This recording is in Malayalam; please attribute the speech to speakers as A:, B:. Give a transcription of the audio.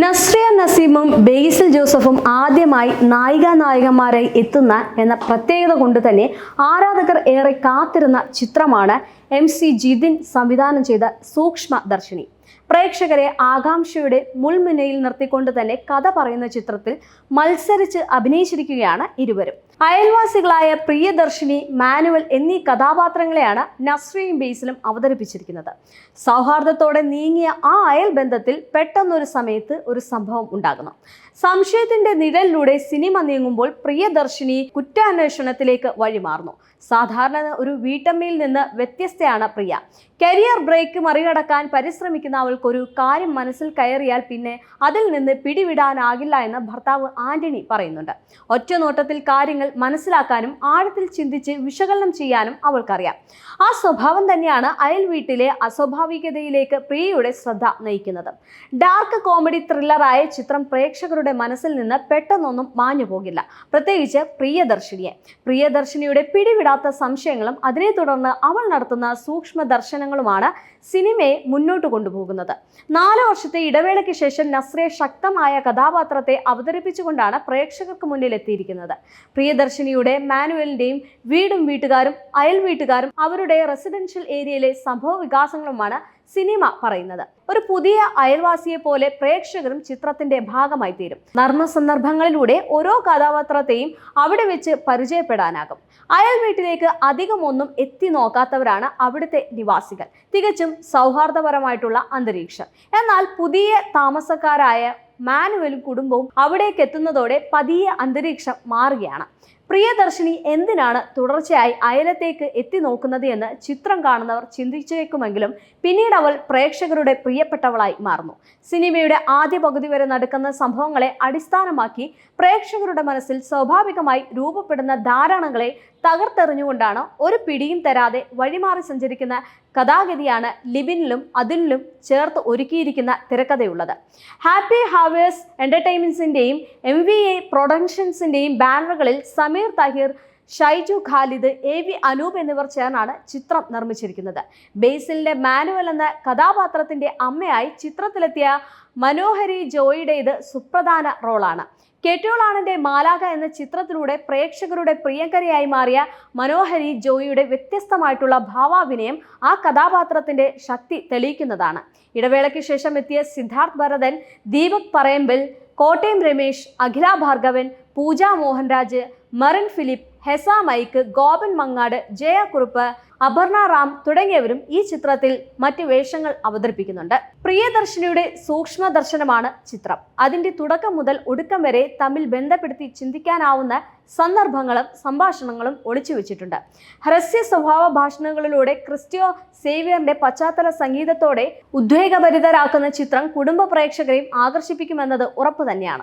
A: നസ്രിയ നസീമും ബേസിൽ ജോസഫും ആദ്യമായി നായികമാരായി എത്തുന്ന എന്ന പ്രത്യേകത കൊണ്ട് തന്നെ ആരാധകർ ഏറെ കാത്തിരുന്ന ചിത്രമാണ് MC ജിതിൻ സംവിധാനം ചെയ്ത സൂക്ഷ്മദർശിനി. പ്രേക്ഷകരെ ആകാംക്ഷയുടെ മുൾമുനയിൽ നിർത്തിക്കൊണ്ട് തന്നെ കഥ പറയുന്ന ചിത്രത്തിൽ മത്സരിച്ച് അഭിനയിച്ചിരിക്കുകയാണ് ഇരുവരും. അയൽവാസികളായ പ്രിയദർശിനി, മാനുവൽ എന്നീ കഥാപാത്രങ്ങളെയാണ് നസ്രിയയും ബേസിലും അവതരിപ്പിച്ചിരിക്കുന്നത്. സൗഹാർദ്ദത്തോടെ നീങ്ങിയ ആ അയൽ ബന്ധത്തിൽ പെട്ടെന്നൊരു സമയത്ത് ഒരു സംഭവം ഉണ്ടാകുന്നു. സംശയത്തിന്റെ നിഴലിലൂടെ സിനിമ നീങ്ങുമ്പോൾ പ്രിയദർശിനി കുറ്റാന്വേഷണത്തിലേക്ക് വഴിമാറുന്നു. സാധാരണ ഒരു വീട്ടമ്മയിൽ നിന്ന് വ്യത്യസ്തയാണ് പ്രിയ. കരിയർ ബ്രേക്ക് മറികടക്കാൻ പരിശ്രമിക്കുന്ന അവൾക്കൊരു കാര്യം മനസ്സിൽ കയറിയാൽ പിന്നെ അതിൽ നിന്ന് പിടിവിടാനാകില്ല എന്ന് ഭർത്താവ് ആന്റണി പറയുന്നുണ്ട്. ഒറ്റനോട്ടത്തിൽ കാര്യങ്ങൾ മനസ്സിലാക്കാനും ആഴത്തിൽ ചിന്തിച്ച് വിശകലനം ചെയ്യാനും അവൾക്കറിയാം. ആ സ്വഭാവം തന്നെയാണ് അയൽ വീട്ടിലെ അസ്വാഭാവികതയിലേക്ക് പ്രിയയുടെ ശ്രദ്ധ നയിക്കുന്നത്. ഡാർക്ക് കോമഡി ത്രില്ലറായ ചിത്രം പ്രേക്ഷകരുടെ മനസ്സിൽ നിന്ന് പെട്ടെന്നൊന്നും മാഞ്ഞു പോകില്ല, പ്രത്യേകിച്ച് പ്രിയദർശിനിയുടെ പിടിവിടാത്ത സംശയങ്ങളും അതിനെ തുടർന്ന് അവൾ നടത്തുന്ന സൂക്ഷ്മ ദർശനങ്ങളുമാണ് സിനിമയെ മുന്നോട്ട് കൊണ്ടുപോകുന്നത്. 4 വർഷത്തെ ഇടവേളയ്ക്ക് ശേഷം നസ്രിയ ശക്തമായ കഥാപാത്രത്തെ അവതരിപ്പിച്ചുകൊണ്ടാണ് പ്രേക്ഷകർക്ക് മുന്നിൽ എത്തിയിരിക്കുന്നത്. പ്രിയദർശിനിയുടെ മാനുവലിന്റെയും വീടും വീട്ടുകാരും അയൽ വീട്ടുകാരും അവരുടെ റെസിഡൻഷ്യൽ ഏരിയയിലെ സംഭവ വികാസങ്ങളുമാണ് സിനിമ പറയുന്നത്. ഒരു പുതിയ അയൽവാസിയെ പോലെ പ്രേക്ഷകരും ചിത്രത്തിന്റെ ഭാഗമായി തീരും. നർമ്മ സന്ദർഭങ്ങളിലൂടെ ഓരോ കഥാപാത്രത്തെയും അവിടെ വെച്ച് പരിചയപ്പെടാനാകും. അയൽ വീട്ടിലേക്ക് അധികം ഒന്നും എത്തി നോക്കാത്തവരാണ് അവിടുത്തെ നിവാസികൾ. തികച്ചും സൗഹാർദ്ദപരമായിട്ടുള്ള അന്തരീക്ഷം. എന്നാൽ പുതിയ താമസക്കാരായ മാനുവലും കുടുംബവും അവിടേക്ക് എത്തുന്നതോടെ പതിയെ അന്തരീക്ഷം മാറുകയാണ്. പ്രിയദർശിനി എന്തിനാണ് തുടർച്ചയായി അയലത്തേക്ക് എത്തി നോക്കുന്നത് എന്ന് ചിത്രം കാണുന്നവർ ചിന്തിച്ചേക്കുമെങ്കിലും പിന്നീട് അവൾ പ്രേക്ഷകരുടെ പ്രിയപ്പെട്ടവളായി മാറുന്നു. സിനിമയുടെ ആദ്യ പകുതി വരെ നടക്കുന്ന സംഭവങ്ങളെ അടിസ്ഥാനമാക്കി പ്രേക്ഷകരുടെ മനസ്സിൽ സ്വാഭാവികമായി രൂപപ്പെടുന്ന ധാരണകളെ തകർത്തെറിഞ്ഞുകൊണ്ടാണ് ഒരു പിടിയും തരാതെ വഴിമാറി സഞ്ചരിക്കുന്ന കഥാഗതിയാണ് ലിബിനിലും അതിലും ചേർത്ത് ഒരുക്കിയിരിക്കുന്ന തിരക്കഥയുള്ളത്. ഹാപ്പി ഹാവേഴ്സ് എന്റർടൈൻമെന്റ്സിന്റെയും MVA പ്രൊഡക്ഷൻസിന്റെയും ബാനറുകളിൽ സമീർ താഹിർ, ഷൈജു ഖാലിദ്, AV അനൂപ് എന്നിവർ ചേർന്നാണ് ചിത്രം നിർമ്മിച്ചിരിക്കുന്നത്. ബേസിലിന്റെ മാനുവൽ എന്ന കഥാപാത്രത്തിന്റെ അമ്മയായി ചിത്രത്തിലെത്തിയ മനോഹരി ജോയിയുടേത് സുപ്രധാന റോളാണ്. കെട്ടിയോളാണിന്റെ മാലാഖ എന്ന ചിത്രത്തിലൂടെ പ്രേക്ഷകരുടെ പ്രിയങ്കരിയായി മാറിയ മനോഹരി ജോയിയുടെ വ്യത്യസ്തമായിട്ടുള്ള ഭാവാഭിനയം ആ കഥാപാത്രത്തിന്റെ ശക്തി തെളിയിക്കുന്നതാണ്. ഇടവേളയ്ക്ക് ശേഷം എത്തിയ സിദ്ധാർത്ഥ് ഭരതൻ, ദീപക് പറയമ്പിൽ, കോട്ടയം രമേശ്, അഖില ഭാർഗവൻ, പൂജ മോഹൻരാജ്, മറിൻ ഫിലിപ്പ്, ഹെസ മൈക്ക്, ഗോപൻ മങ്ങാട്, ജയ കുറുപ്പ്, അപർണ റാം തുടങ്ങിയവരും ഈ ചിത്രത്തിൽ മറ്റ് വേഷങ്ങൾ അവതരിപ്പിക്കുന്നുണ്ട്. പ്രിയദർശിനിയുടെ സൂക്ഷ്മ ദർശനമാണ് ചിത്രം. അതിന്റെ തുടക്കം മുതൽ ഒടുക്കം വരെ തമ്മിൽ ബന്ധപ്പെടുത്തി ചിന്തിക്കാനാവുന്ന സന്ദർഭങ്ങളും സംഭാഷണങ്ങളും ഒളിച്ചു വെച്ചിട്ടുണ്ട്. ഹ്രസ്യ സ്വഭാവ ഭാഷണങ്ങളിലൂടെ ക്രിസ്റ്റ്യോ സേവിയറിന്റെ പശ്ചാത്തല സംഗീതത്തോടെ ഉദ്വേഗഭരിതരാക്കുന്ന ചിത്രം കുടുംബ പ്രേക്ഷകരെയും ആകർഷിപ്പിക്കുമെന്നത് ഉറപ്പു തന്നെയാണ്.